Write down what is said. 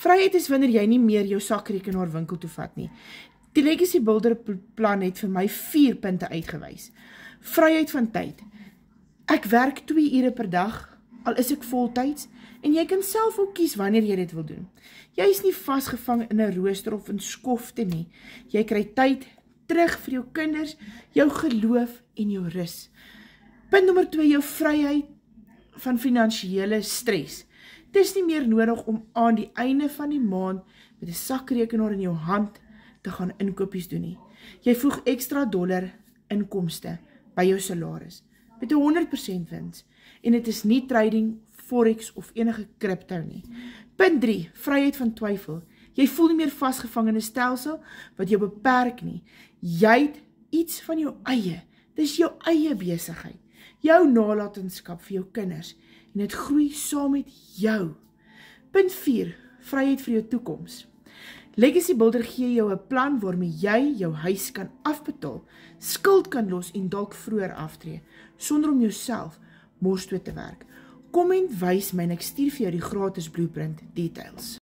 Vryheid is wanneer jy nie meer jou sakrekenaar winkel toe vat nie. Die Legacy Builder plan het vir my 4 punte uitgewys. Vryheid van tyd. Ek werk 2 ure per dag, al is ek voltyds, en jy kan self ook kies wanneer jy dit wil doen. Jy is nie vasgevang in 'n rooster of in skofte nie. Jy kry tyd terug vir jou kinders, jou geloof en jou rus. Punt nommer 2, jou vryheid van finansiële stres. Dit is nie meer nodig om aan die einde van die maand met 'n sakrekenaar in jou hand te gaan inkopies doen nie. Jy voeg extra dollar inkomste by jou salaris met 'n 100% wins en dit is nie trading, forex of enige crypto nie. Punt 3, vryheid van twyfel. Jy voel nie meer vasgevang in 'n stelsel wat jou beperk nie. Jy het iets van jou eie. Dis jou eie besigheid. Jou nalatenskap vir jou kinders en dit groei saam met jou. Punt 4, vryheid vir jou toekoms. Legacy Builder gee jou 'n plan waarmee jy jou huis kan afbetaal, skuld kan los en dalk vroeër aftree, sonder om jouself mors toe te werk. Kom en wys my en ek stuur vir jou die gratis blueprint details.